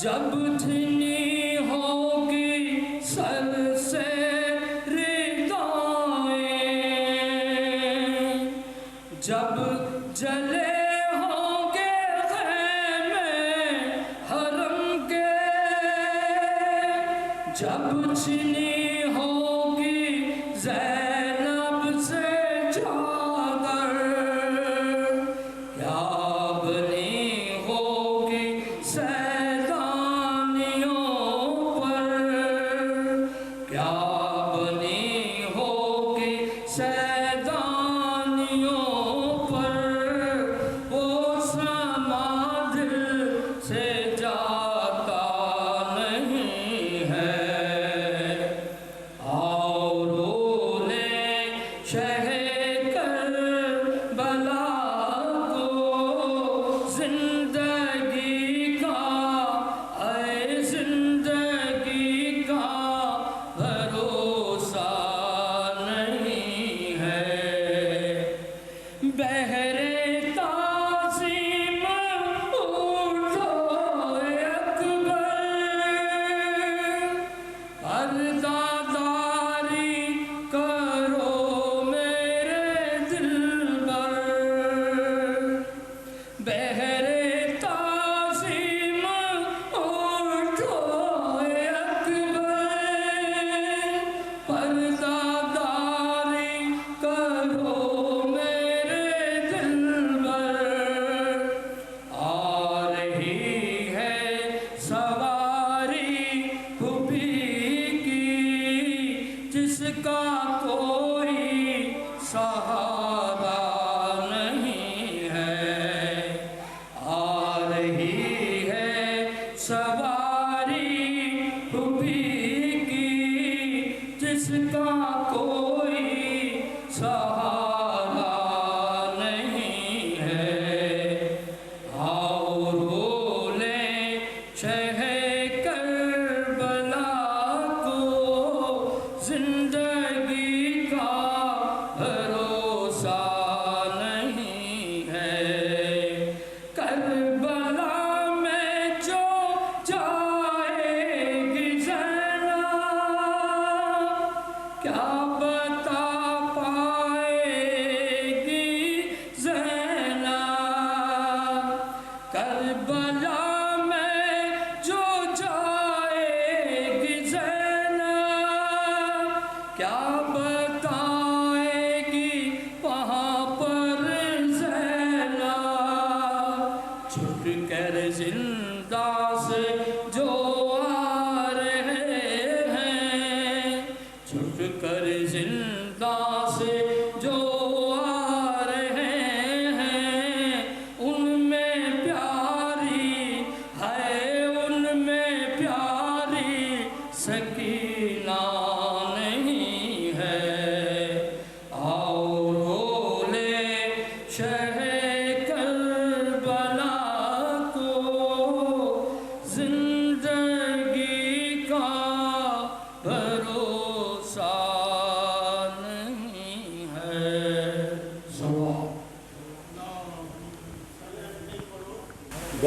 जब झिनी होगी सर से रिदाएं, जब जले होंगे ख़ैमे हरम के, जब झिनी होगी ज़ैनब से चादर, क्या बनी होगी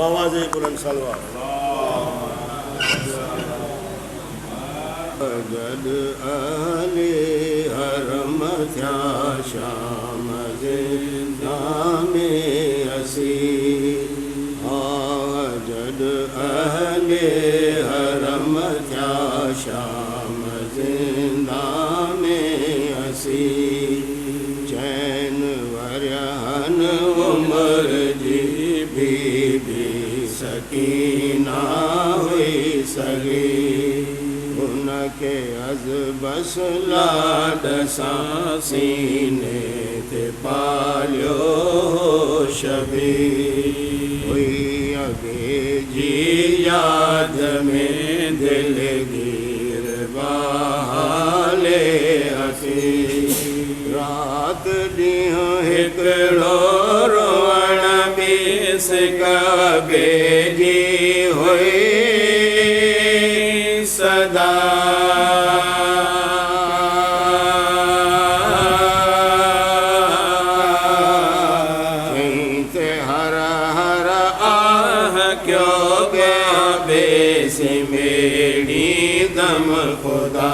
आवाज़ बुलंद सलवा जद अली हरम थया शाम ज़िंदा में असी जद अली हरम थया शाम ज़िंदा में असी चैन वरहन उमर जी बीबी सकीना हुई सगी उनके अज बस लाड सां सीने ते पालियो शबी हुई अगे जी याद में दिल गिर बहाले हसी रात ॾींहुं हिकिड़ो रोअण बि सिकबे जी हुई सदा हर हर आह क्यों बे सिमेड़ी दम खुदा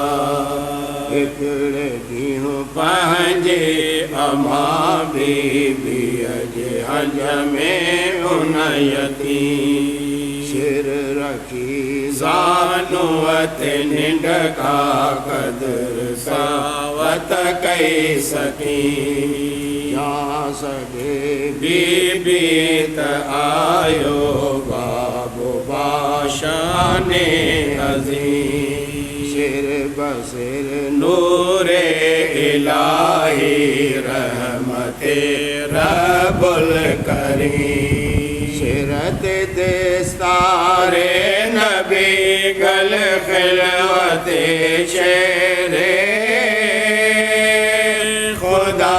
हिकिड़े ॾींहुं पंहिंजे अमा बीबी जे हंज में उन यतीम सिर रखी ज़ानुअत निंड का कदर सावत कई सकी या सगे बीबी त आयो बाबू बाशाने अज़ीम सिर बसिर नूरे इलाही रहमते रब्बुल करीम सिरत दस्तारे नबी गल खिलवते शेरे खुदा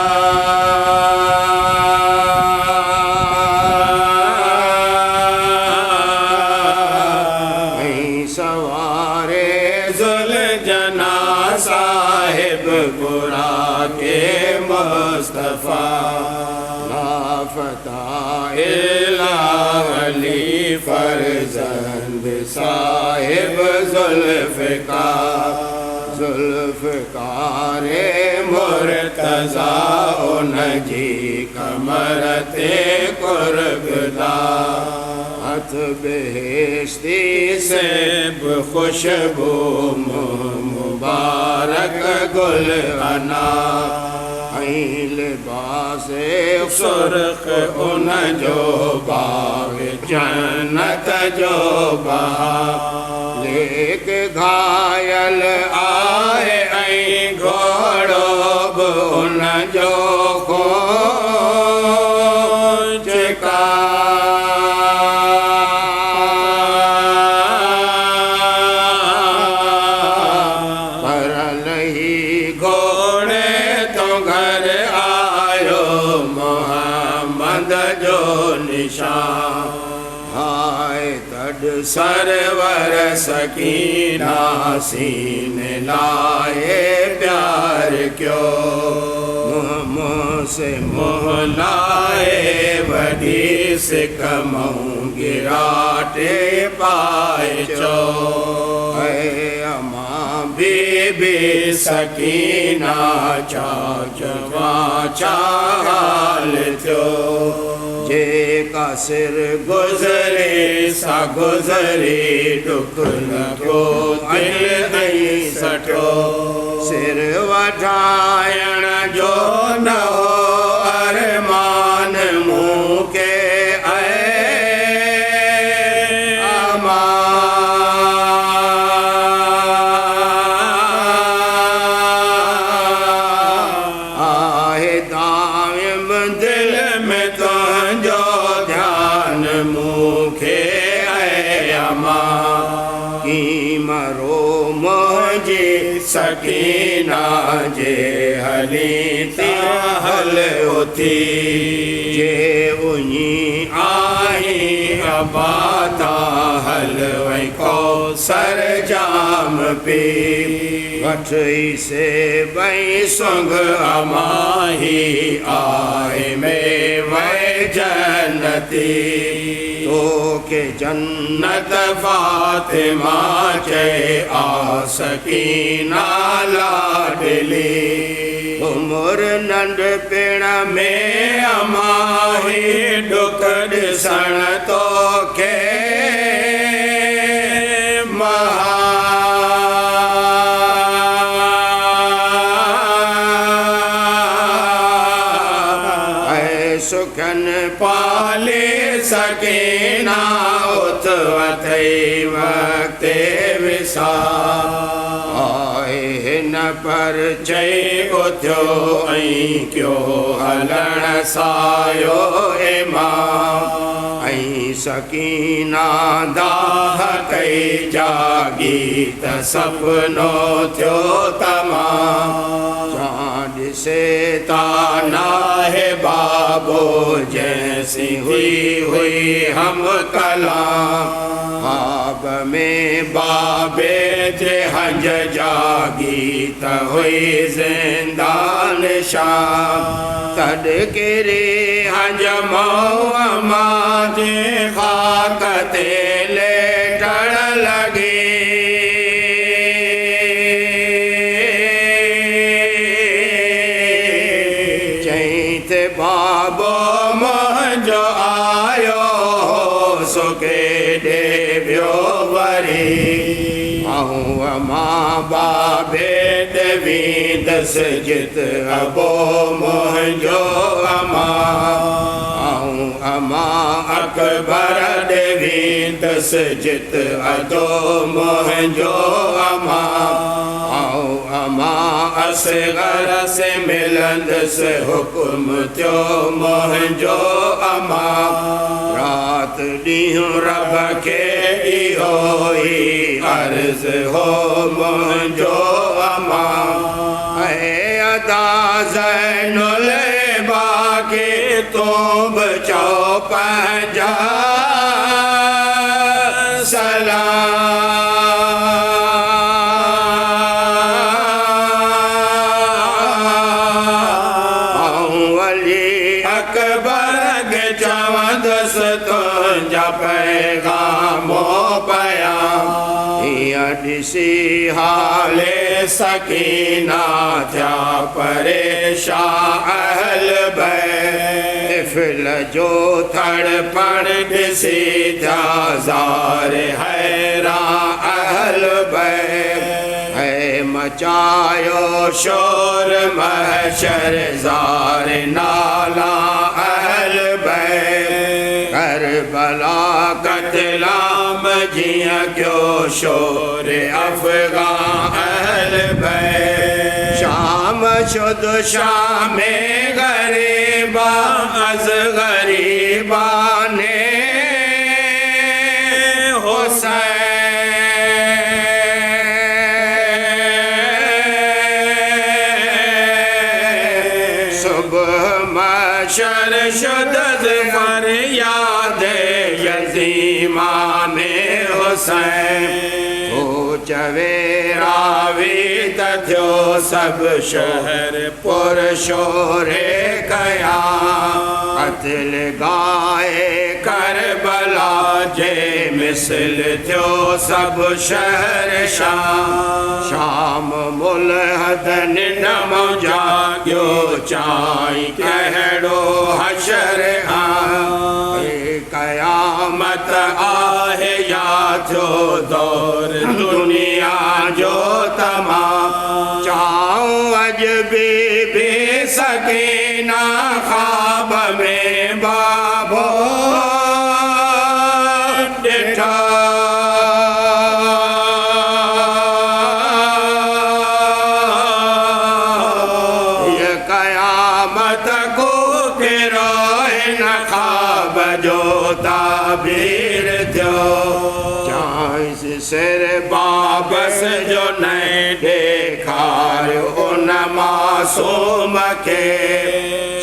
सवारे जुल जना साहिब पुरा के मुस्तफा लाफता अली फरजंद साहिब जुल्फ़कारे मुर्तज़ा उनजी कमर ते कुर्बदा हथ बेहश्ती से खुशबू मुबारक गुल अना लिबास सुर्ख उन जो बाग जन्नत जो बहार लेक घायल आए ऐं घोड़ो बि उन जो खोज का हाय तड सरवर सकीना सीने लाए प्यार क्यों मुँह से मुँह लाए वडी सिक मऊँ गिराटे पाए चो अमा बीबी सकीना चाचवा चाल थियो जेका सिर गुज़रे सा गुज़रे डुक लॻो दिल ऐं सठो सिर वठाइण जो न हो अरमान मूं के अमा आहे दाइम दिल में तुंहिंजो ध्यान मूंखे अमा की मरो मुंहिंजी सकीना जे हली ता हल उथी जे उञी आई अबाता हल वई कौसर जाम पी वठी से बई सुंग अमाही आए में वै जन्नती तो के जन्नत फातिमा चे आ सकीना लाडली उमर नंढ पिण में अमाही डुक ॾिसण तो के सुखन पाले सकीना उथ वथई वक़्ते विसा आए हिन पर चई उथियो ऐं क्यो हलण सायो ऐं सकीना दाह कई जागी त सपनो थियो तमाम से ताना है बाबो जैसी हुई हम कलाम ख्वाब में बाबे थे हंज जागी त हुई जिंदान शाम तड के रे हंज मऊ अमा जे खाक ते लेटण सुके देव्यो वरी आऊं अमा बाबे देवी दस जित अबो मुंहिंजो अमा आऊं अमा अकबर देवी दस जित अदो मुंहिंजो अमा आऊं अमा असगर से मिलंदस हुक्म थियो मुंहिंजो अमा रात ॾींहुं रब खे इहो ई अर्ज़ हो मुंहिंजो अमा ऐं अदा ज़ैनुल बाक़ी तूं बि चओ पंहिंजा ॾिसी हाले सकीना थिया परेशान अहल बैफ़िल जो थड़पण ॾिसी थिया ज़ार हैरान अहल है मचायो शोर महशर ज़ार नाला अहल करबला कतलाम जियां क्यों शोर अफ़गान अहल शाम शुद शाम गरीबा अज़ गरीबा ने शर शुद फरियाद यतीमान हुसैन हो चवे रावी थियो सब शहर पुर शोरे कया कत्ल गाए करबला जे मिसल थियो सब शहर शाम मुलहदन नमो जाग्यो चाई कहड़ो हशर कयामत आहे या थियो दौर दुनिया जो तमाम चाऊं अज बीबी सकीना ख्वाब में बाबो डिठा ये कयामत को किरोए न ख्वाब जो ताबीर थियो चांस सिर बाबस जो नहीं देखार उन मासूम के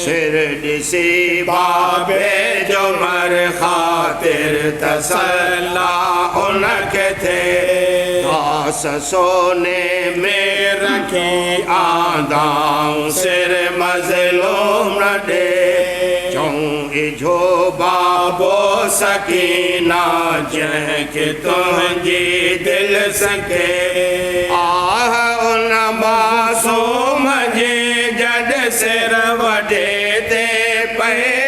सिर ॾिसी बाबे जो मर खातिर तसल्ला उनके थे खास सोने में रखी आंदाऊं सिर मज़लूम न दे चऊं इझो बाबो सकीना जंहिंखे तुंहिंजी दिल सके आह उन मासूम जे जॾ सिर वॾे ते पए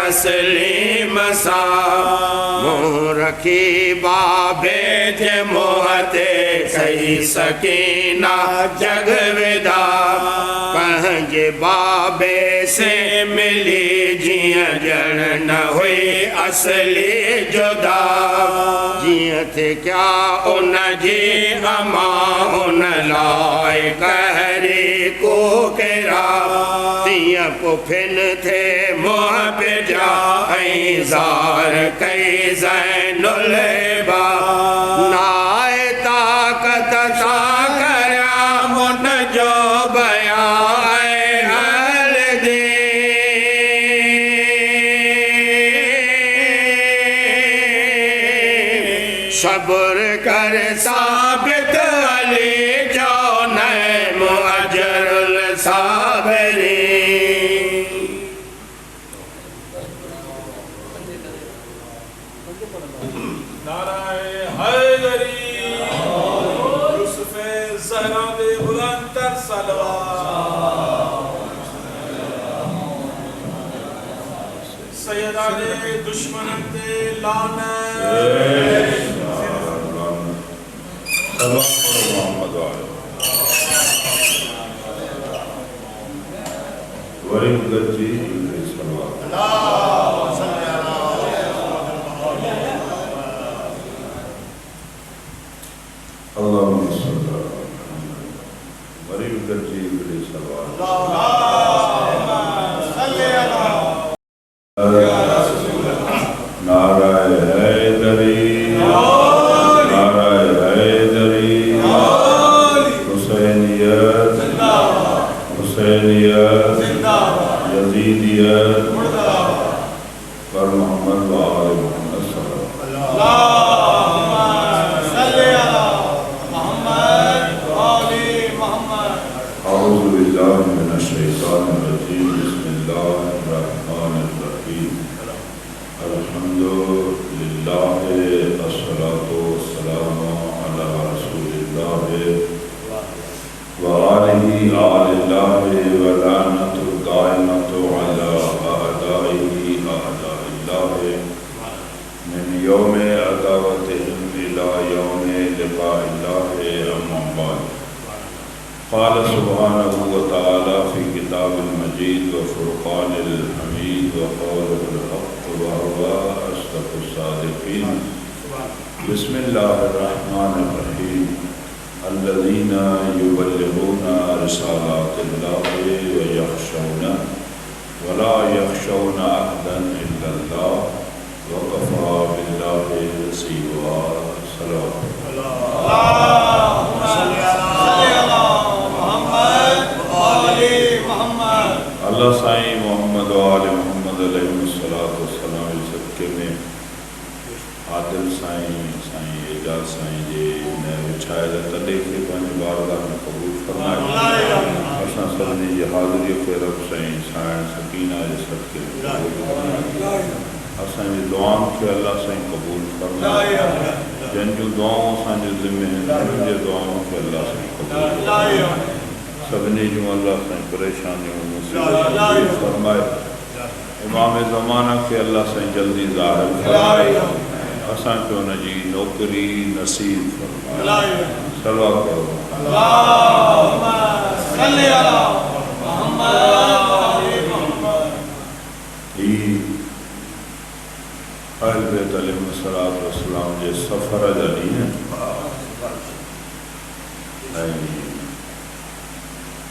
तस्लीम सा मुँह रखी बाबे थे मोहते सही सकीना जग विदा पंहिंजे बाबे से मिली जियां जण न हुई असली जुदा जियां थे क्या उन जी अमा उन लाए कहरी को केरा तियां पुफिन थे मोह पे जाई ज़ार कई ज़ैनुल बा नाए ताकत ता करया मुन जो बयान अहल दे सब्र कर साबित अली जो नैम अजरुल साबरी नाराए हैदरी यूसुफे ज़हरा दे बुलंद तर सलवात सैयदा दे दुश्मन दे लानत मोहम्मद वरी गजी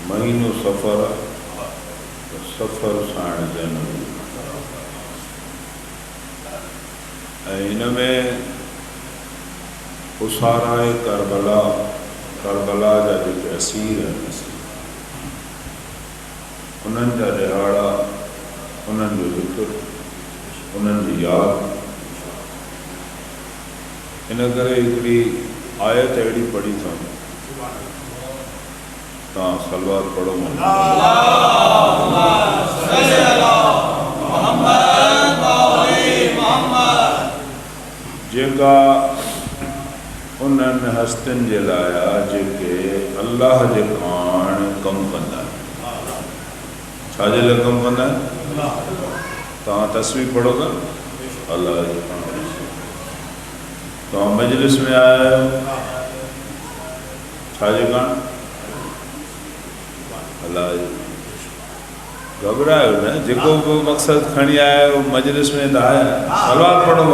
महीनो सफ़र साण इनमें उसाराए करबला जा जेके असीर उन्हनि जा दिहाड़ा उन्हनि जो ज़िक्र उन्हनि जी याद इन करे हिकिड़ी आयत अहिड़ी पढ़ी अथऊं तव्हां सलवात पढ़ो जेका उन्हनि हस्तियुनि जे लाइ जेके अल्लाह जे पाण कमु कंदा आहिनि छाजे लाइ कमु कंदा आहिनि तव्हां तस्वीर पढ़ो था अल्लाह जे पाण तव्हां मजलिस में आया आहियो छाजे कान अल्लाह घबरायो न जेको बि मक़सदु खणी आया आहियो मजलिस में त आया सलवात पढ़ो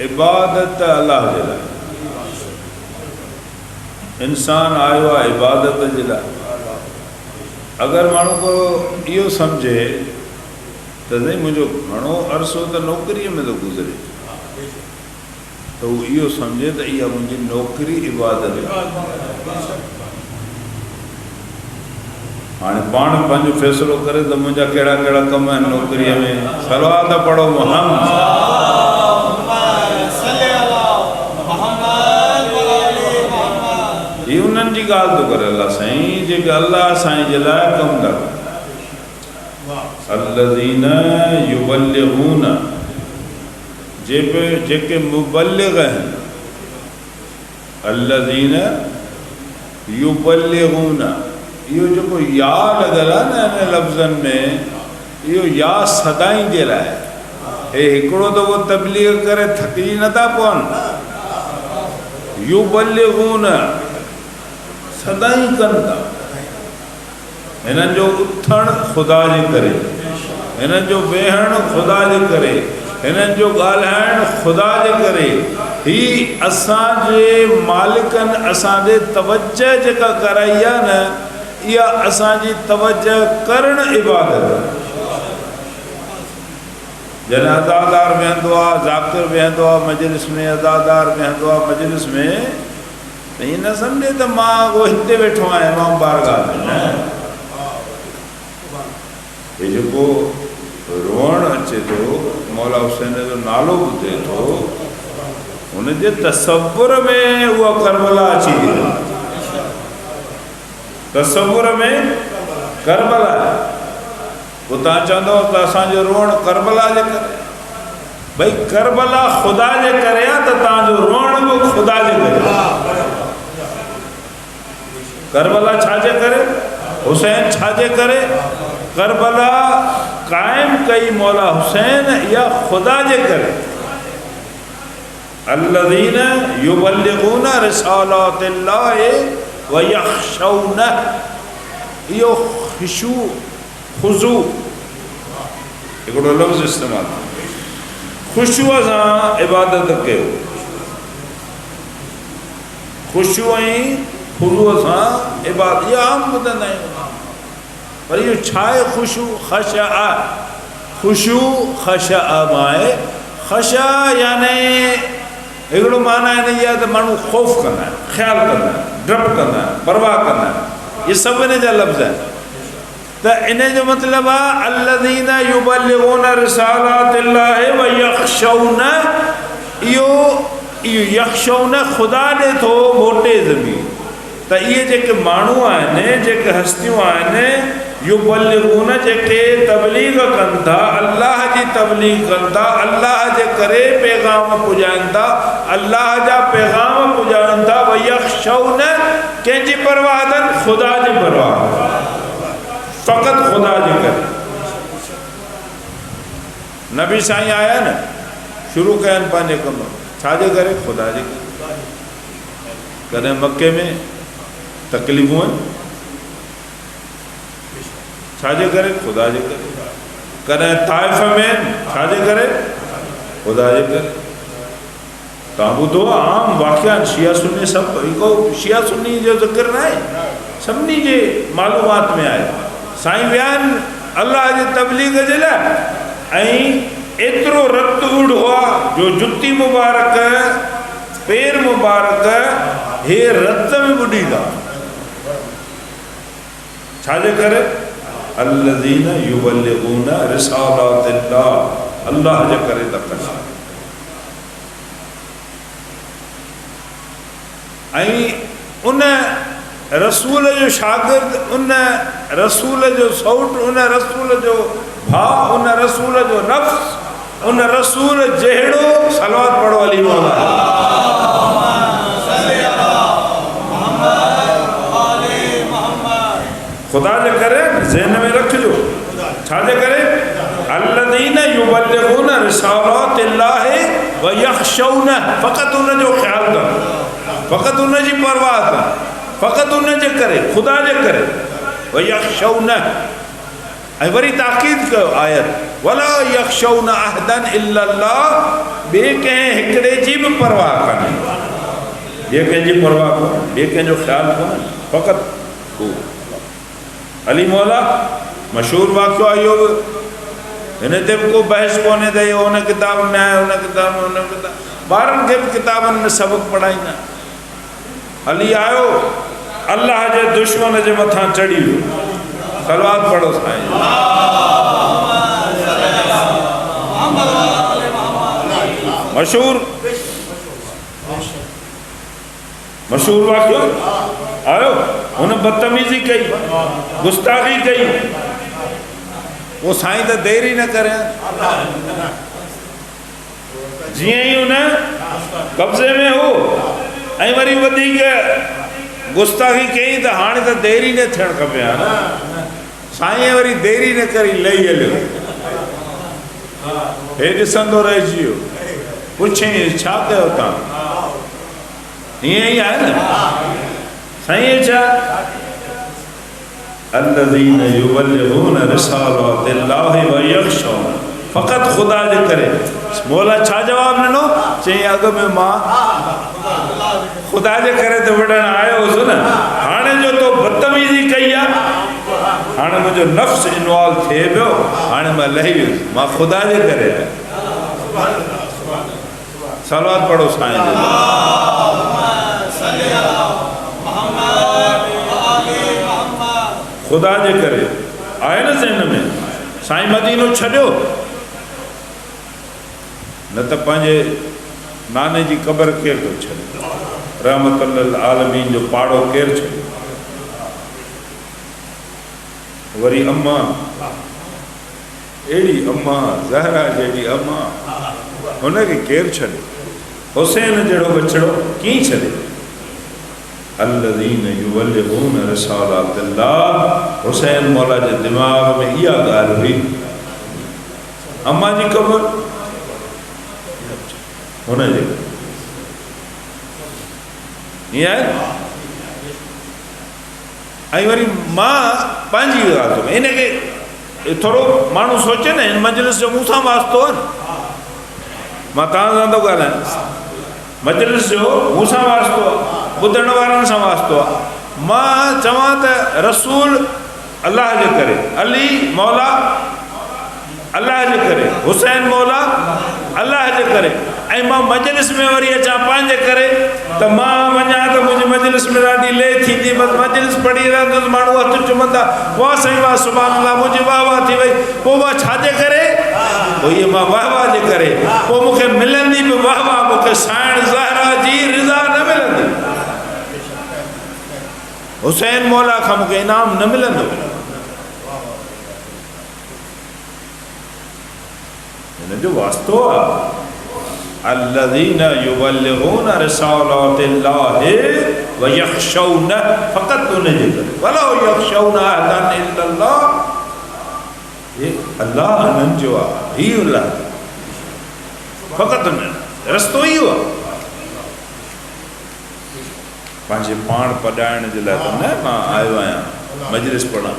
इबादत अल्लाह जे लाइ इंसान आयो आहे इबादत जे लाइ अगर माण्हू को इहो सम्झे त साईं मुंहिंजो घणो अरसो त नौकरीअ में थो गुज़रे तो इहो सम्झे त इहा मुंहिंजी नौकरी इबादत हाणे पाण पंहिंजो फ़ैसिलो करे त मुंहिंजा कहिड़ा कहिड़ा कम आहिनि नौकरीअ में सलवात पढ़ो ही उन्हनि जी ॻाल्हि थो करे अलाह साईं जेके अल्लाह साईं जे लाइ कमु था कनि। अल्लज़ीन युबल्लिगून, जेके मुबल्लिग आहिनि। अल्लज़ीन युबल्लिगून, इहो जेको या लॻल आहे न इन लफ़्ज़नि में, इहो या सदाई जे लाइ। हे हिकिड़ो दफ़ो तबलीग करे थकिजी नथा पवनि। युबल्लिगून सदाई कनि था। हिननि जो उथणु ख़ुदा जे करे, हिननि जो वेहणु ख़ुदा जे करे, हिननि जो ॻाल्हाइणु ख़ुदा जे करे। ही असांजे मालिकनि असांजे तवज्जो जेका कराई आहे न, इहा असांजी तवज्जो करणु इबादत। जॾहिं अज़ादार वेहंदो आहे, ज़ाकिर वेहंदो आहे मजलिस में, अज़ादार वेहंदो आहे मजलिस में, त ईअं न सम्झे त मां उहो हिते वेठो आहियां इमाम बारगाह में। न, हे जेको रोअणु अचे थो, मौला हुसैन जो नालो ॿुधे थो, हुनजे तसव्वुर में उहा करबला अची थी वञे। तसव्वुर में करबला, पोइ तव्हां चवंदव त असांजो रोअणु करबला जे करे। भई करबला ख़ुदा जे करे आहे त तव्हांजो रोअणु बि ख़ुदा जे करे। करबला छाजे करे? हुसैन छाजे करे? करबला कायम कई मौला हुसैन या ख़ुदा जे करे। अल्लज़ीन युबल्लिगून रिसालातिल्लाहि व यख़शौन, इहो ख़ुशू खुज़ू हिकिड़ो लफ़्ज़ इस्तेमालु। ख़ुशूअ सां इबादत कयो, ख़ुशू ऐं खुज़ूअ सां इबादत, इहा आम ॿुधंदा आहियूं। पर इहो छा आहे ख़ुशू? ख़शा, ख़ुशू ख़शा मां आहे। ख़शा याने हिकिड़ो माना हिन जी आहे त माण्हू ख़ौफ़ कंदा आहिनि, ख़्यालु कंदा आहिनि, डपु कंदा आहिनि, परवाह कंदा आहिनि। इहे सभु इन जा लफ़्ज़ आहिनि। त इन जो मतिलबु आहे अल्लज़ीन युबल्लिगून रिसालातिल्लाहि व यख़शौन, इहो यख़शौन ख़ुदा ॾे थो मोटे ज़मीन। त इहे जेके माण्हू आहिनि, जेके हस्तियूं आहिनि, युबल्लिगून जेके तबलीग कनि था, अल्लाह जी तबलीग कनि था, अल्लाह जे करे पैगाम पुॼाइनि था, अल्लाह जा पैगाम पुॼाइनि था। व यख़शौन, कंहिंजी परवाह अथनि? ख़ुदा जी परवाह, फ़क़ति ख़ुदा जे करे। नबी साईं आया न, शुरू कयनि पंहिंजे कम, छाजे करे? ख़ुदा जे करे। कॾहिं मके में तकलीफ़ूं आहिनि, छाजे करे? ख़ुदा जे करे। कॾहिं ताइफ़ में, छाजे करे? ख़ुदा जे करे। तव्हां ॿुधो आम वाक़िया शिया सुन्नी सभु, हिकु शिया सुन्नी जो ज़िक्र न आहे, सभिनी जे मालूमात में आहे। साईं विया आहिनि अल्लाह जी तबलीग जे लाइ, ऐं एतिरो रत उड़ हुआ जो जुती मुबारक, पेर मुबारक हे रत में ॿुॾी था। छाजे करे? अल्लज़ीन युबल्लिगून रिसालातिल्लाह, अल्लाह जे करे था कनि। ऐं उन रसूल जो शागिर्द, उन रसूल जो सौट, उन रसूल जो भाउ, उन रसूल जो नफ़्स, उन रसूल जहिड़ो सलवात पढ़ो अली मौला। ख़ुदा जे करे ज़हन में रखिजो। छाजे करे? अल्लज़ीन युबल्लिगून रिसालातिल्लाहि व यख़शौन, फ़क़ति उन जो ख़्यालु कनि, फ़क़ति उन जी परवाह कनि, फ़क़ति उन जे करे, ख़ुदा जे करे। व यख़शौन, ऐं वरी ताक़ीद कयो आयत, वला यख़शौन अहदन इल्लल्लाह, ॿिए कंहिं हिकिड़े जी बि परवाह कान्हे, ॿिए कंहिंजी परवाह कोन्हे, ॿिए कंहिंजो ख़्यालु कोन्हे, फ़क़ति हू। अली मौला मशहूरु वाक़ियो आहे इहो बि, हिन ते बि को बहस कोन्हे त इहो हुन किताब में आहे, हुन किताब में, हुन किताब। ॿारनि खे बि किताबनि में सबक़ु पढ़ाईंदा। अली आयो, अल्लाह जे दुश्मन जे मथां चढ़ी वियो, सलवात पढ़ो साईं। मशहूरु वाक़ियो आयो, उन बदतमीज़ी कई, गुस्ताखी कई, वो साईं तो देर ही न करें। जीअं ई उन कब्ज़े में हो ऐं वरी वधीक गुस्ताखी कई त हाणे त देर ई न थियणु खपे। हा न साईं वरी देर ई न करी लही हलियो, हे ॾिसंदो रहिजी वियो, पुछई छा कयो तव्हां? हीअं ई आहे न साईं। छा अल्लज़ीन युबल्लिगून रिसालातिल्लाहि व यख़शौन, फ़क़त ख़ुदा जे करे। मौला छा जवाबु ॾिनो? चई अॻु में मां ख़ुदा जे करे त वॾणु आयो हुउसि न, हाणे जो तो बदतमीज़ी कई आहे, हाणे मुंहिंजो नफ़्स इन्वॉल्व थिए पियो, हाणे मां लही वियुसि, मां ख़ुदा जे करे आहियां। सलवात पढ़ो साईं जो। ख़ुदा जे करे आहे न ज़हन में। साईं मदीनो छॾियो न त पंहिंजे नाने जी क़बर केरु थो छॾे? रहमतुल्लिल आलमीन जो पाड़ो केरु छॾे? वरी अम्मा, अहिड़ी अम्मा ज़हरा जहिड़ी अम्मा, हुनखे केरु छॾे? हुसैन जहिड़ो बछड़ो कीअं छॾे? अल्लज़ीन युबल्लिगून रिसालातिल्लाह, हुसैन मौला जे दिमाग़ में इहा ॻाल्हि हुई। अम्मा जी क़बर हुनजे ईअं आहे। ऐं वरी मां पंहिंजी ॻाल्हि थो, हिनखे थोरो माण्हू सोचे न, हिन मजलिस जो मूं सां वास्तो आहे न, मां तव्हां सां थो ॻाल्हायां, मजलिस जो मूं सां वास्तो आहे, ॿुधण वारनि सां वास्तो आहे। मां चवां त रसूल अलाह जे करे, अली मौला अलाह जे करे, हुसैन मौला अलाह जे करे, ऐं मां मजलिस में वरी अचां पंहिंजे करे त मां वञा त मुंहिंजी मजलिस में ॾाढी ले थींदी, बसि मजलिस पढ़ी रहंदुसि, माण्हू हथु चुमंदा, वाह साईं वाह सुभान अल्लाह, मुंहिंजी वाह वाह थी वई। पोइ मां छाजे करे? पोइ इहे मां वाह वाह जे करे, पोइ मूंखे मिलंदी बि वाह वाह, मूंखे साइण ज़हरा जी रिज़ा न मिलंदी, हुसैन मौला खां मूंखे इनाम न मिलंदो। हिन जो वास्तो आहे अल्लज़ीन युबल्लिगून रिसालातिल्लाहि व यख़शौन, फ़क़त उनजे करे, वला यख़शौन अहदन इल्लल्लाह, ये अल्लाह हिननि जो आहे, ही अल्लाह फ़क़त उन रस्तो ई आहे। पंहिंजे पाण पढ़ाइण जे लाइ त न मां आयो आहियां मजलिस पढ़ण।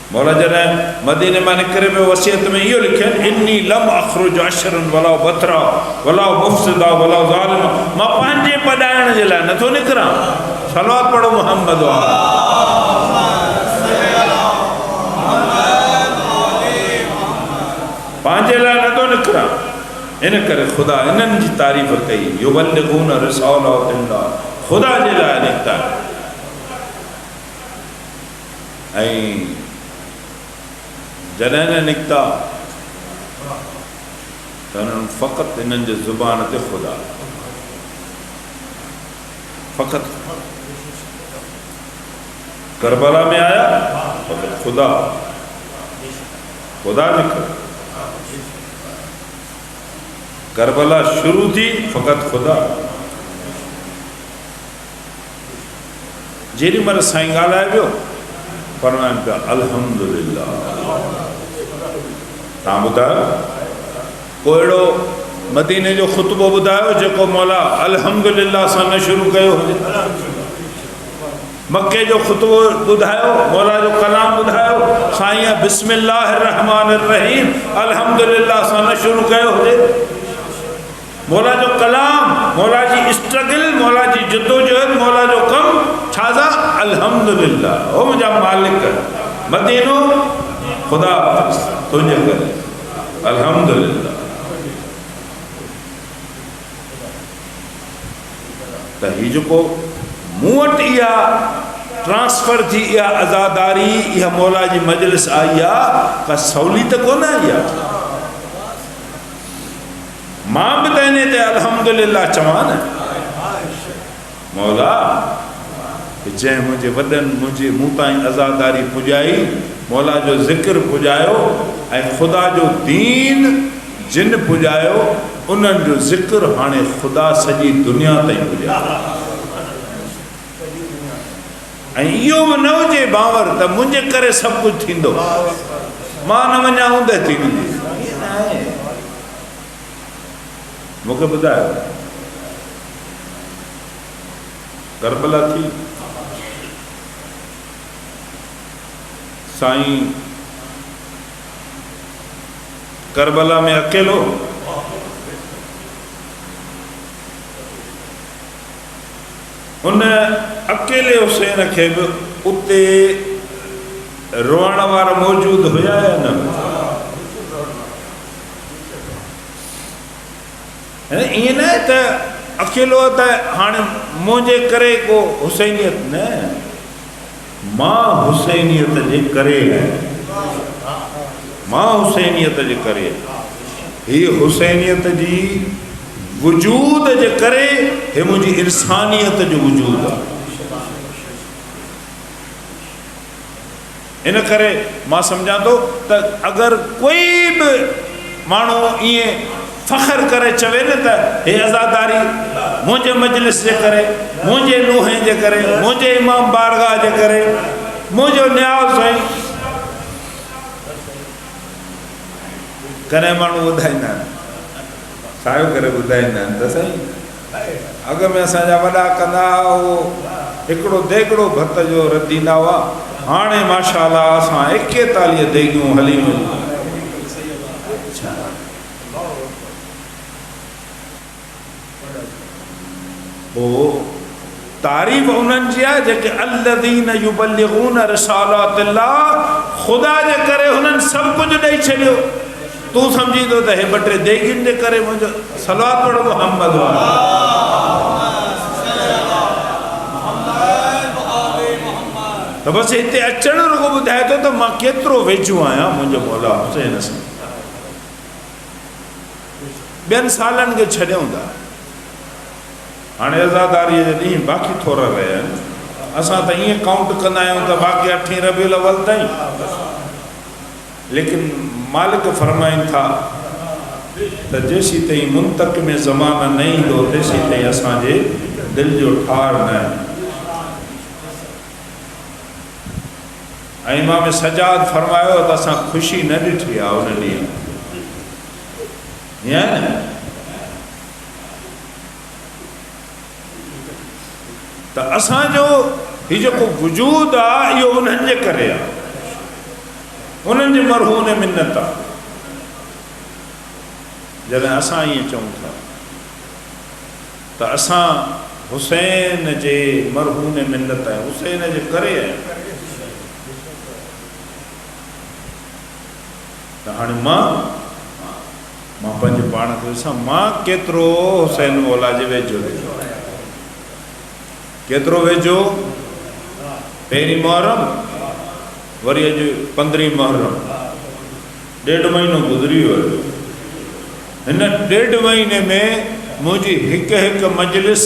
मौला जॾहिं मदीने मां निकिरे पियो, वसियत में इहो लिखियनि, इन्नी लम अख़रुज अशरन वला बतरा वला मुफ़सिदा वला ज़ालिमा, मां पंहिंजे पढ़ाइण जे लाइ नथो निकिरां। सलवात पढ़ो मोहम्मद पंहिंजे लाइ नथो निकिरां। इन करे ख़ुदा इन्हनि जी तारीफ़ कई, युबल्लिगून रिसालातिल्लाह, ख़ुदा जे लाइ निकिता। ऐं जॾहिं न निकिता त उन्हनि फ़क़ति हिननि जे ज़ुबान ते ख़ुदा, फ़क़ति करबला में आया, फ़क़ति ख़ुदा, ख़ुदा निकिता। करबला शुरू थी, फ़क़ति ख़ुदा। जेॾी महिल साईं ॻाल्हाए पियो, फरमाइनि पिया अल्हम्दुलिल्लाह। तव्हां ॿुधायो को अहिड़ो मदीने जो ख़ुतबो ॿुधायो जेको मौला अल्हम्दुलिल्लाह सां न शुरू कयो हुजे? मके जो ख़ुतबो ॿुधायो, मौला जो कलाम ॿुधायो, साईं बिस्मिल्लाहिर रहमानिर रहीम अल्हम्दुलिल्लाह सां न शुरू कयो हुजे? मौला जो कलाम, मौला जी स्ट्रगल, मौला जी जद्दोजहद, मौला जो कम छाजा अल्हम्दुलिल्लाह। ओ मुंहिंजा मालिक, मदीनो ख़ुदा तुंहिंजे करे अल्हम्दुलिल्लाह। त हीउ जेको मूं वटि इहा ट्रांसफ़र थी, इहा आज़ादारी, इहा मौला जी मजलिस आई आहे, का सवली त कोन आई आहे। मां बि त इन ते अल्हम्दुलिल्लाह चवां न। मौला जंहिं मुंहिंजे वॾनि मुंहिंजे मूं ताईं अज़ादारी पुॼाई मौला जो ज़िक्र पुॼायो ऐं ख़ुदा जो दीन जिन पुॼायो उन्हनि जो ज़िक्र हाणे ख़ुदा सॼी दुनिया ताईं पुॼायो ऐं इहो बि न हुजे बावर त मुंहिंजे करे सभु कुझु थींदो मां न वञा हूंदे थींदी मूंखे ॿुधायो करबला थी साईं करबला में अकेलो उन अकेले हुसैन खे बि उते रोअण वारा मौजूद हुया या न ईअं न त अकेलो त हाणे मुंहिंजे करे को हुसैनियत न मां हुसैनियत जे करे मां हुसैनियत जे करे हीअ हुसैनियत जी वजूद जे करे हे मुंहिंजी इंसानियत जो वजूद आहे इन करे मां सम्झां थो त अगरि कोई बि माण्हू ईअं फ़ख्र करे चवे न त हे आज़ादारी मुंहिंजे मजलिस जे करे मुंहिंजे नुंहं जे करे मुंहिंजे इमाम बारगाह जे करे मुंहिंजो न्याज़ साईं कॾहिं माण्हू ॿुधाईंदा आहिनि सायो करे ॿुधाईंदा आहिनि त साईं अॻ में असांजा वॾा कंदा उहो हिकिड़ो देगिड़ो भत जो रधींदा हुआ हाणे माशाअल्लाह असां 41 देगियूं हली वञूं तारीफ़ उन्हनि जी आहे जेके अल्लज़ीन युबल्लिगून रिसालातिल्लाह ख़ुदा जे करे हुननि सभु कुझु ॾेई छॾियो तूं सम्झींदो त हे 2-3 देगियुनि जे करे मुंहिंजो सलात पढ़ो मुहम्मद त बसि हिते अचणु रुॻो ॿुधाए थो त मां केतिरो वेझो आहियां मुंहिंजो मौला हुसैन सां ॿियनि सालनि खे छॾियूं था हाणे आज़ादारीअ जे ॾींहुं बाक़ी थोरा रहिया आहिनि असां त ईअं काउंट कंदा आहियूं त बाक़ी 8 रबीउल अव्वल ताईं लेकिन मालिक फरमाइनि था त जेसीं ताईं मुंतक़ में ज़माना न ईंदो तेसीं ताईं असांजे दिलि जो ठार न आहे ऐं इमाम सजाद फरमायो त असां ख़ुशी न ॾिठी आहे उन ॾींहुं ईअं न त असांजो हीउ जेको वजूद आहे इहो उन्हनि जे करे आहे उन्हनि जे मरहून मिन्नत आहे जॾहिं असां ईअं चऊं था त असां हुसैन जे मरहून मिन्नत आहे हुसैन जे करे आहे त हाणे मां पंहिंजे पाण खे ॾिसां मां केतिरो हुसैन मौला जे वेझो केतिरो वेझो पहिरीं मुहर्रम वरी अॼु 15 मुहर्रम 1.5 महीनो गुज़री वियो हिन 1.5 महीने में मुंहिंजी हिकु मजलिस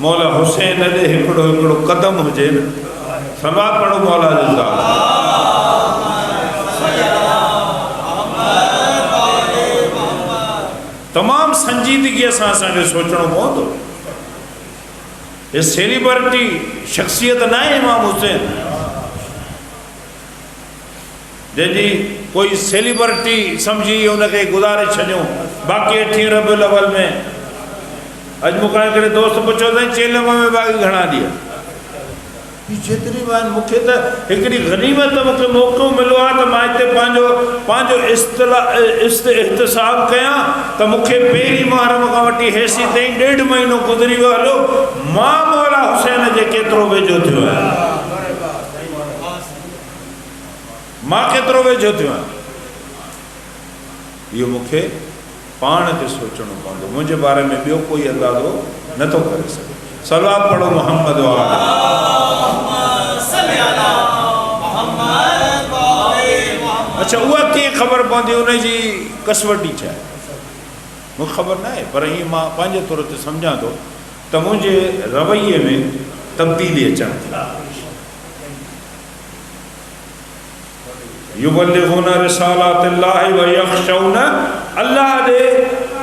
मौला हुसैन ॾे हिकिड़ो कदम हुजे सलात पढ़ो मौला जो ज़ाल तमामु संजीदगीअ सां असांखे सोचणो पवंदो ये सेलिब्रिटी शख्सियत न आहे इमाम हुसैन जंहिंजी कोई सेलिब्रिटी सम्झी उनखे गुज़ारे छॾियूं बाक़ी 8 रबीउल अव्वल में अॼु मूंखां हिकिड़े दोस्त पुछियो अथई चेलम में बाक़ी घणा ॾींहं जेतिरी बि आहिनि मूंखे त हिकिड़ी गनीमत मूंखे मौक़ो मिलियो आहे त मां हिते पंहिंजो इहतिसाब कयां त मूंखे पहिरीं मुहर्रम खां वठी हेसी ताईं 1.5 महीनो गुज़री वियो हलो मां मौला हुसैन जे केतिरो वेझो थियो आहियां मां केतिरो वेझो थियो आहियां इहो मूंखे पाण खे सोचणो पवंदो मुंहिंजे बारे में ॿियो कोई अंदाज़ो नथो करे सघे सलात पढ़ो मोहम्मद अच्छा उहा कीअं ख़बर पवंदी उनजी कसवटी छा आहे मूंखे ख़बर न आहे पर हीअं मां पंहिंजे तौर ते सम्झां थो त मुंहिंजे रवैये में तब्दीली अचनि थी। युबल्लिगूना रिसालातिल्लाहि व यख़शौना अल्लाह ॾे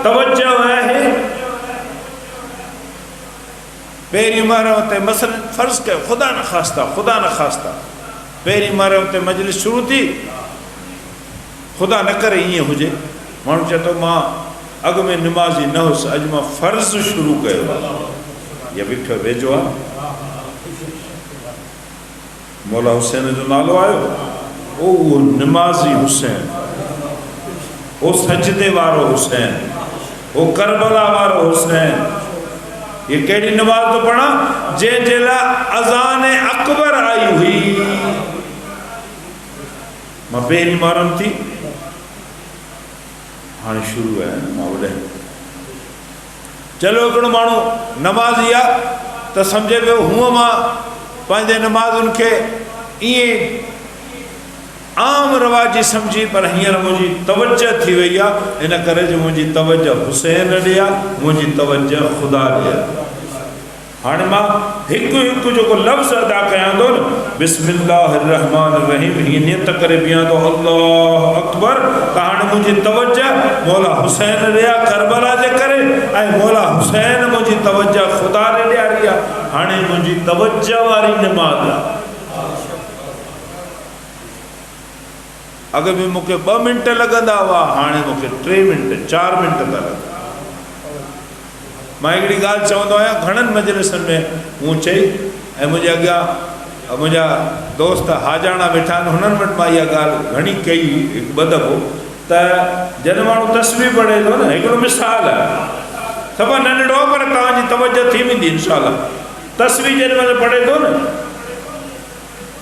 तवज्जो आहे। पहिरीं मरव ते मसलन फ़र्ज़ कयो ख़ुदा न ख़ास्ता पहिरीं मरव ते मजलिस शुरू थी, ख़ुदा न करे ईअं हुजे, माण्हू चए थो मां अॻु में निमाज़ी न हुउसि, अॼु मां फ़र्ज़ शुरू कयो, या बीठो वेझो आहे। मौला हुसैन जो नालो आयो, उहो निमाज़ी हुसैन, वो सजदे वारो हुसैन, वो करबला वारो हुसैन। ये कहिड़ी नमाज़ तो पढ़ा जंहिंजे लाइ अज़ान अकबर आई हुई। मां पहिरीं मारम थी, हाणे शुरू आहे मां ॿुधायां। चलो हिकिड़ो माण्हू नमाज़ी आहे त सम्झे पियो हूअं मां पंहिंजे नमाज़ुनि खे ईअं आम रवाजी समझी, पर हींअर मुंहिंजी तवज्जो थी वई आहे, इन करे जो मुंहिंजी तवज्जो हुसैन ॾे आहे, मुंहिंजी तवज्जो ख़ुदा ॾे आहे। हाणे मां हिकु हिकु जेको लफ़्ज़ अदा कयां थो न, बिस्मिल्लाहिर्रहमानिर्रहीम, हीअं नियत करे बीहां थो अल्लाहु अकबर, त हाणे मुंहिंजी तवज्जो मौला हुसैन ॾे आहे करबला जे करे, ऐं मौला हुसैन मुंहिंजी तवज्जो ख़ुदा ॾे ॾियारी आहे। हाणे मुंहिंजी तवज्जो वारी निमाज़ आहे। अॻु में मूंखे 2 मिंट लॻंदा हुआ, हाणे मूंखे 3 मिंट 4 मिंट था लॻनि। मां हिकिड़ी ॻाल्हि चवंदो आहियां, घणनि मजलिसनि में मूं चई, ऐं मुंहिंजे अॻियां मुंहिंजा दोस्त हाजाणा वेठा आहिनि, हुननि वटि मां इहा ॻाल्हि घणी कई हिकु 2 दफ़ो, त जॾहिं माण्हू तस्वीर पढ़े थो न, हिकिड़ो मिसाल आहे, सफ़ा नंढड़ो पर तव्हांजी तवज्जो थी वेंदी इनशाअल्लाह। तस्वीर जेॾी महिल पढ़े थो न,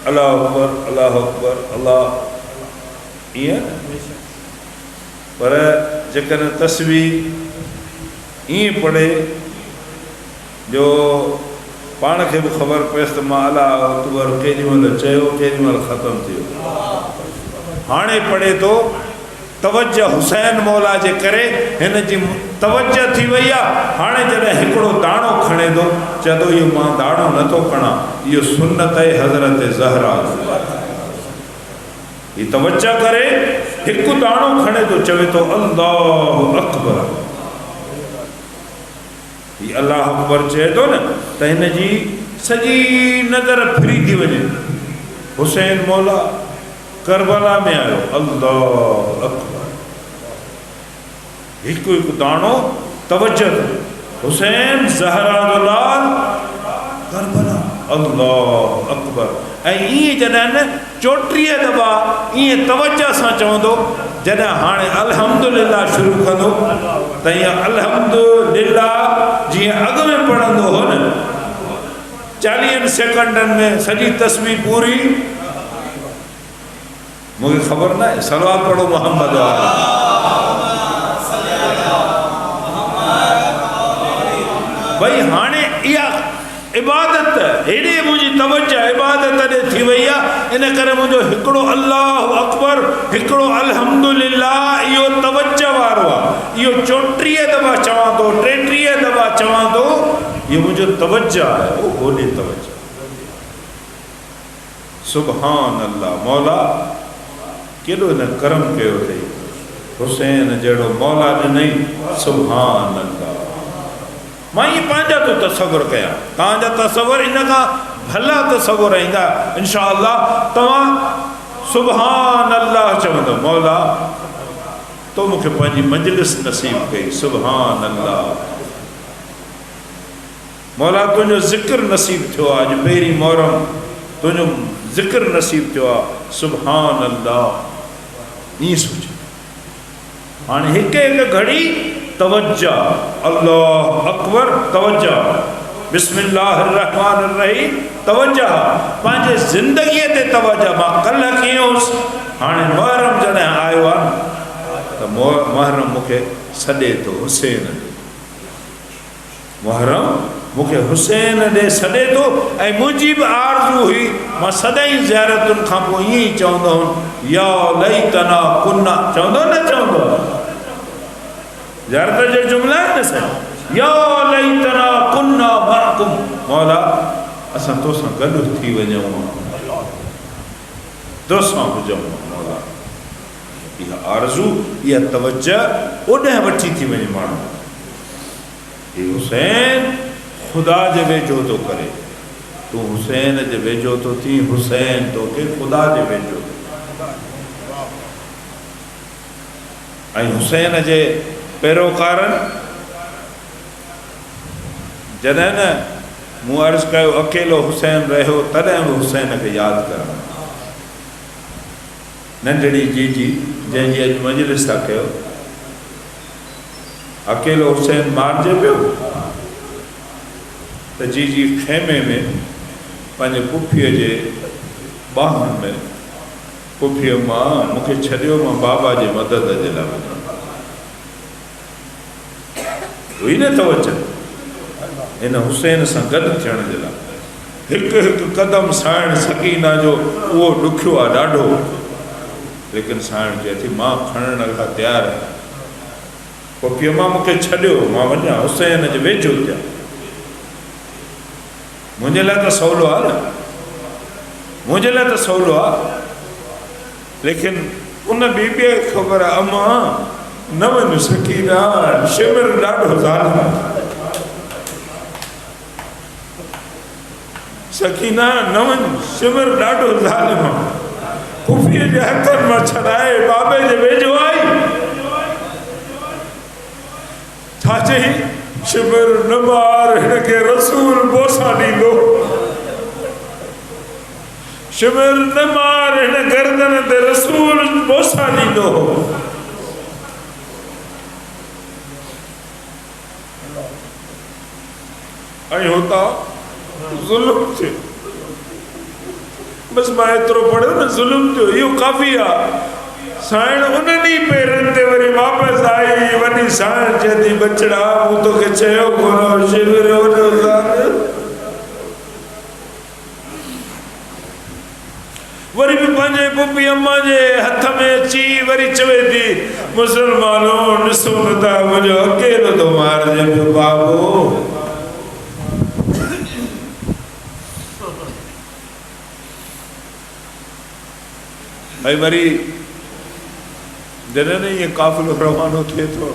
अलाहु अकबर अलाहु अकबर अलाह ईअं, पर जेकॾहिं तस्वीर ईअं पढ़े जो पाण खे बि ख़बर पएसि त मां अलाहु अकबर केॾी महिल चयो, केॾी महिल ख़तमु थियो। हाणे पढ़े थो तवज्जो हुसैन मौला जे करे, हिन जी तवज्जो थी वई आहे। हाणे जॾहिं हिकिड़ो दाणो खणे थो, चए थो इहो मां दाणो नथो खणां, इहो सुन्नत आहे हज़रत ज़हरा। ही तवज्जो करे हिकु दाणो खणे थो, चवे थो अल्लाहु अकबर। ही अल्लाह अकबर चए थो न, त हिन जी सॼी नज़र फिरी थी वञे। हुसैन मौला करबला में आयो, अल्लाहु अकबर, हिकु हिकु दाणो तवज्जो। हुसैन ज़हरा जो लाल करबला, अल्लाहु अकबर। ऐं ईअं जॾहिं न 34 दफ़ा ईअं तवज्जो सां चवंदो, जॾहिं हाणे अल्हम्दुलिल्लाह शुरू कंदो, त ईअं अल्हम्दुलिल्लाह जीअं अॻु में पढ़ंदो हो न, 40 सेकंडनि में सॼी तस्वीर पूरी। मूंखे ख़बर न आहे, सलवात पढ़ो मोहम्मद वारा। भई हाणे इहा इबादत हेॾे मुंहिंजी तवज्जो इबादत ॾे थी वई आहे, इन करे मुंहिंजो हिकिड़ो अल्लाहु अकबर, हिकिड़ो अल्हम्दुलिल्लाह, इहो तवज्जो वारो आहे। इहो 34 दफ़ा चवां थो, 33 दफ़ा चवां थो, इहो मुंहिंजो तवज्जो आहे। उहो होॾे तवज्जो। सुभान अल्लाह, मौला केॾो हिन करम कयो अथई, हुसैन जहिड़ो मौला ॾिनई। सुभान अल्लाह। मां इहे पंहिंजा थो तसवुर कयां, तव्हांजा तसवुर इन खां भला तसवुर ईंदा इंशा अल्लाह। तव्हां सुभान अल्लाह चवंदो, मौला तो मूंखे पंहिंजी मजलिस नसीब कई। सुभान अल्लाह। मौला तुंहिंजो ज़िक्र नसीब थियो आहे, अॼु पहिरीं मोहरम तुंहिंजो ज़िक्र नसीब थियो आहे। सुभान अल्लाह। ईअं सोच। हाणे हिकु हिकु घड़ी तवज्जो, अल्लाह अकबर तवज्जो, बिस्मिल्लाहिर्रहमानिर्रहीम तवज्जो, पंहिंजे ज़िंदगीअ ते तवज्जो। मां कल्ह कीअं हुउसि, हाणे मुहर्रम जॾहिं आयो आहे त मुहर्रम मूंखे सॾे थो हुसैन ॾे। मुहर्रम मूंखे हुसैन ॾे सॾे थो। ऐं मुंहिंजी बि आरज़ू हुई, मां सदाईं ज़ियारतुनि खां पोइ ईअं ई चवंदो हुउमि, या लैतना कुन्ना, चवंदो न चवंदो, ज़ियारत जो जुमिला आहे न साईं, या लैतना कुन्ना मअकुम, मौला असां तोसां गॾु थी वञूं तोसां हुजूं मौला इहा आरज़ू इहा तवज्जो ओॾांहुं वठी थी वञे माण्हू हे हुसैन ख़ुदा जे वेझो थो करे तूं हुसैन जे वेझो थो थी हुसैन तोखे ख़ुदा जे वेझो ऐं हुसैन जे पैरोकारनि जॾहिं न मूं अर्ज़ु कयो अकेलो हुसैन रहियो तॾहिं बि हुसैन खे यादि करणु नंढड़ी जीजी जंहिंजी अॼु मजलिस था कयो अकेलो हुसैन मारिजे पियो त जीजी खेमे में पंहिंजे पुफीअ जे ॿाहुनि में पुफीअ मां मूंखे छॾियो मां बाबा जे मदद जे लाइ वञा हुई न तवज्जो हिन हुसैन सां गॾु थियण जे लाइ हिकु हिकु क़दम साइण सकीना जो उहो ॾुखियो आहे ॾाढो लेकिन साइण चए थी मां खणण खां तयारु आहियां पुफीअ मां मूंखे छॾियो मां वञा हुसैन जे वेझो थियां मुंहिंजे लाइ त सवलो आहे न मुंहिंजे लाइ त सवलो आहे लेकिन उन बीबीअ खे ख़बर आहे अम्मा न वञ सकीना शिविर ॾाढो ज़ालिम सकीना न वञ शिविर ॾाढो ज़ालिम पुफीअ जे हथनि मां छॾाए बाबे जे वेझो आई छा चई शिविर न मार हिनखे रसूल बोसा ॾींदो शिविर न मार हिन गर्दन ते रसूल बोसा ॾींदो ऐं हुतां ज़ुल्म थियो बसि मां एतिरो पढ़ियो न ज़ुल्म थियो इहो काफ़ी आहे साइण उन ॾींहुं पेरनि ते वरी वापसि आई वॾी साइण चए थी बचड़ा मूं तोखे चयो कोन शिविर वॾो वरी बि पंहिंजे पुफी अम्मा जे हथ में अची वरी चवे थी मुसलमानो ॾिसो न था मुंहिंजो अकेलो थो मारिजे पियो बाबो ऐं वरी जॾहिं न इहे काफ़िलो रवानो थिए थो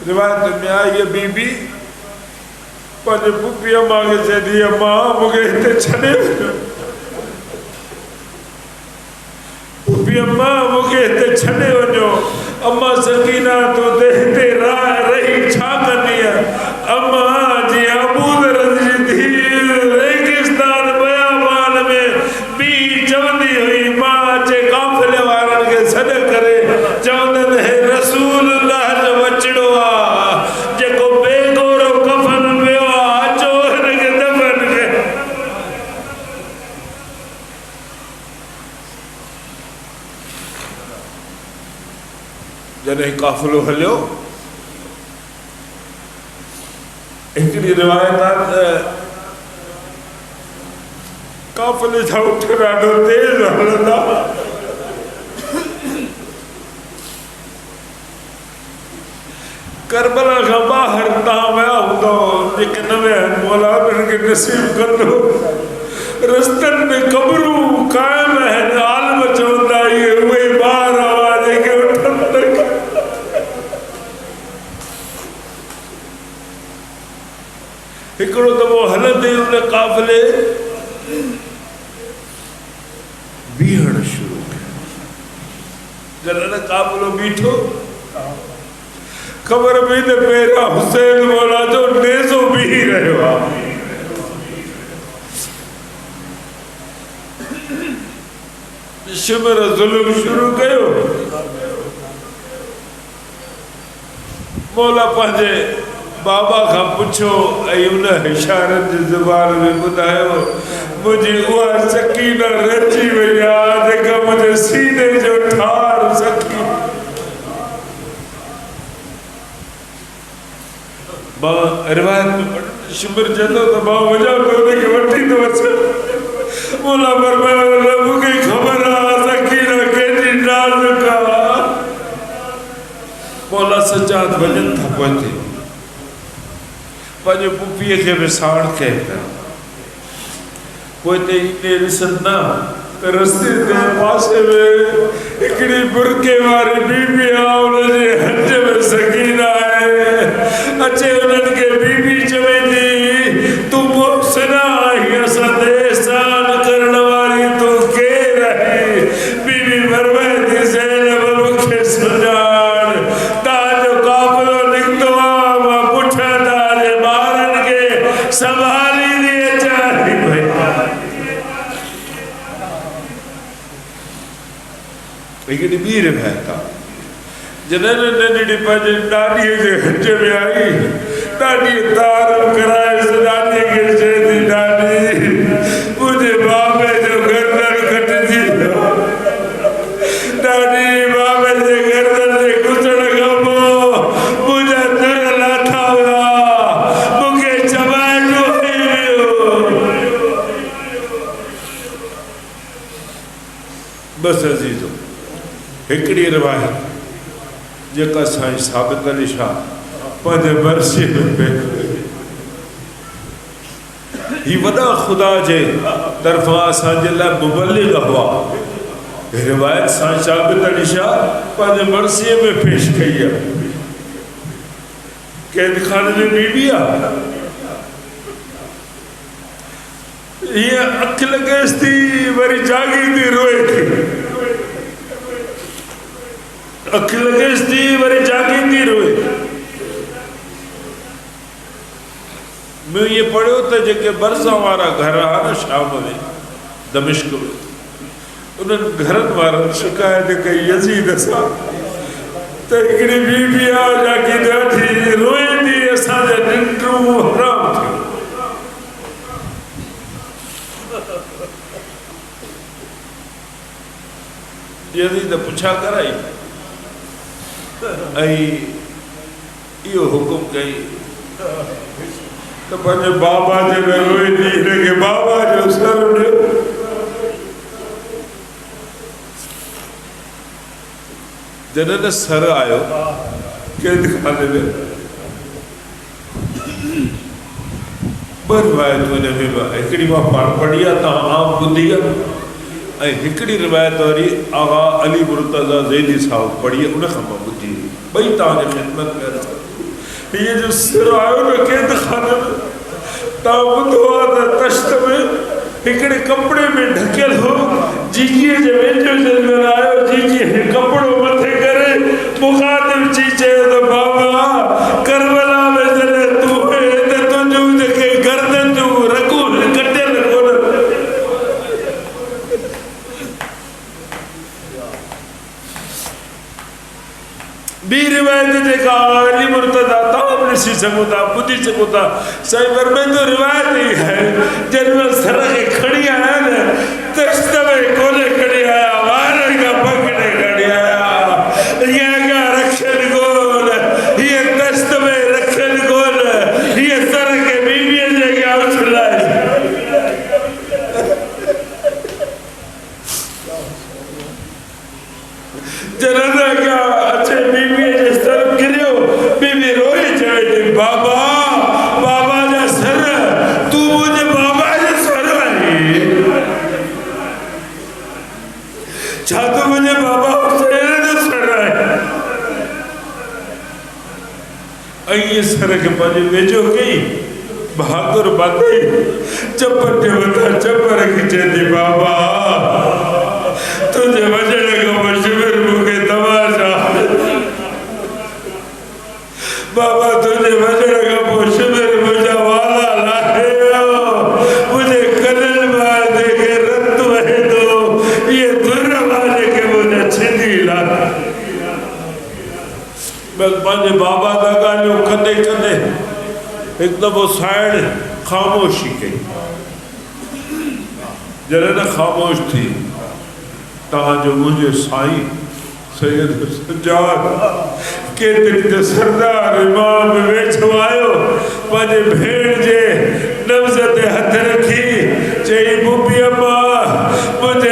रिवायत में आहे हीअ बीबी पंहिंजे पुफी अम्मा खे चए थी अम्मा मूंखे हिते छॾे पुफी अम्मा मूंखे हिते छॾे वञो अम्मा सकीना तूं त हिते रही छा कंदी अम्मा जीअं अबू दर जी धीउ रेगिस्तान बयाबान में बी चवंदी हुई मां अचे काफ़िले वारनि खे सॾ करे चवंदनि हे रसूल अल्लाह जो बचड़ो आहे जेको बेगोरो कफन पियो आहे अचो हिनखे दफ़न कयो जॾहिं काफ़िलो हलियो हिकिड़ी रिवायत आहे त काफ़िले जा उठ ॾाढो तेज़ हलंदा करबला खां ॿाहिरि तव्हां विया हूंदव जेके न विया आहिनि मौला उन्हनि खे नसीब कंदो रस्तनि में क़बरूं क़ाइमु आहिनि आलिम चवंदा इहे उहे ॿार हुआ जेके उठनि हिकिड़ो दफ़ो हलंदे उन काफ़िले बीहण शुरू कयो जॾहिं न काफ़िलो बीठो ख़बर पई त पहिरियां हुसैन मौला जो नेज़ो बीही रहियो आहे शिविर ज़ुल्म शुरू कयो मौला पंहिंजे बाबा खां पुछो ऐं उन इशारत जी ज़ुबान में ॿुधायो मुंहिंजी उहा सकीना रची वई आहे जेका मुंहिंजे सीने जो ठार सकी रिवायत में शिविर चवंदो त मां वञा थो हुनखे वठी थो अचां मौला फरमायो मूंखे ख़बर आहे सकीना कंहिंजी नाज़ुक आहे मौला सजाद वञनि था पहुचे पंहिंजे पुफीअ खे बि साण खे पोइ ते ईंदे ॾिसनि न त रस्ते जे पासे में हिकिड़ी बुरके वारी बीबी आहे, उनजे हथ में सकीना आहे। अचे उन्हनि खे बीबी चवे थी तूं मोहसिना आहीं, असां ते एहसान करण वारी तूं केरु आहीं? बीबी फरमाए थी ज़ैनब मूंखे सुञाण, तव्हांजो काफ़िलो निकितो आहे, मां पुठियां तव्हांजे ॿारनि खे संभाली थी अचां। हिकिड़ी ॿी रिवायत आहे, जॾहिं नंढड़ी पंहिंजे ॾाॾीअ जे हथ में आई, ॾाॾीअ तारीफ़ कराएसि, ॾाॾीअ खे चए थी ॾाॾी मुंहिंजे बाबे जो गर्दन कटिजी वियो, ॾाॾी बाबे जे गर्दन जे कुचड़ खां पोइ मुंहिंजा तुर लाथा हुआ, मूंखे चबाइजो ई वियो। बसि अज़ीज़ो, हिकिड़ी रिवायत जेका साईं साबित अली शाह पंहिंजे मर्ज़ी में ही वॾा ख़ुदा जे तरफ़ां असांजे लाइ मुबल्लिग़ हुआ। रिवायत साईं साबित अली शाह पंहिंजे मर्ज़ीअ में पेश कई आहे। कैद खाने में बीबी आहे, हीअ अखि लॻेसि थी, वरी जागी थी रोए थी, अखि लॻेसि थी, वरी जागी थी रोए। मैं ये पढ़ियो त जेके बरसा वारा घर आहे न शाम में दमिश्क में, उन्हनि घरनि वारनि शिकायत कई यज़ीद सां त हिकिड़ी बीबी आहे जाकी ॾाढी रोए थी, असांजा निंडूं हराम थियूं। यज़ीद पुछा कराई ऐं इहो हुकुम कई त पंहिंजे बाबा जे में रोए थी, हिनखे बाबा जो सर ॾियो। जॾहिं न सर आयो कैद खाने में, ॿ रिवायतूं हिन में, हिकिड़ी मां पाण पढ़ी आहे, तव्हां आम ॿुधी आहे, ऐं हिकिड़ी रिवायत वरी आगा अली मुर्तज़ा ज़ैदी साहब पढ़ी आहे, उन खां मां ॿुधी, ॿई तव्हांजी ख़िदमत में। हीअ जो सिर आयो न कैद खाने में, तव्हां ॿुधो आहे त तश्त में हिकिड़े कपिड़े में ढकियल हो, जीजीअ जे वेझो जॾहिं आयो, जीजीअ कपिड़ो मथे करे मुखातिब जी चयो त बाबा करबला में जॾहिं तूं हुए त तुंहिंजूं जेके गर्दन जूं रगूं कटियल कोन। ॿी रिवायत जेका अली मुर्तज़ा तव्हां बि ॾिसी सघो था, ॿुधी सघो था, साईं बरमेंदो रिवायत ई आहे। जॾहिं सर खे खणी आया न, तश्त में कोन्हे खणी आया, वारनि खां पकड़े खणी आया, हीअं अॻियां रखियलु कोन, हीअं तश्त में रखियलु कोन, हीअं सर खे बीबीअ जे अॻियां उछलाए। जॾहिं अॻियां अचे बीबीअ जे सर गिरियो, बीबी रोई चवे थी बाबा, बाबा जा सर, तूं मुंहिंजे बाबा जो सर आहीं, छा तूं मुंहिंजे बाबा हुसैन जो सर आहे? ऐं इहे सर खे पंहिंजे वेझो कई, बहादुर बांधी, चपर जे मथां चपर खिचे थी, बाबा तुंहिंजे वजण खां पोइ शिविर मूंखे तमाशा, बाबा तुंहिंजे वजण खां पोइ शिविर मुंहिंजा वाला लाहे, मुंहिंजे कननि मां जेके रत वहे थो, इहे धुर मां जेके मुंहिंजा छिंदी लाहे। बसि पंहिंजे बाबा सां ॻाल्हियूं कंदे कंदे हिकु दफ़ो साइण ख़ामोशी कई। जॾहिं न ख़ामोश थी, तव्हांजो मुंहिंजो साईं सैयद सज्जाद केतिरी त सरदार इमाम वेठो आयो, पंहिंजे भेण जे नब्ज़ ते हथ रखी चई, बुबी अम्मा मुंहिंजे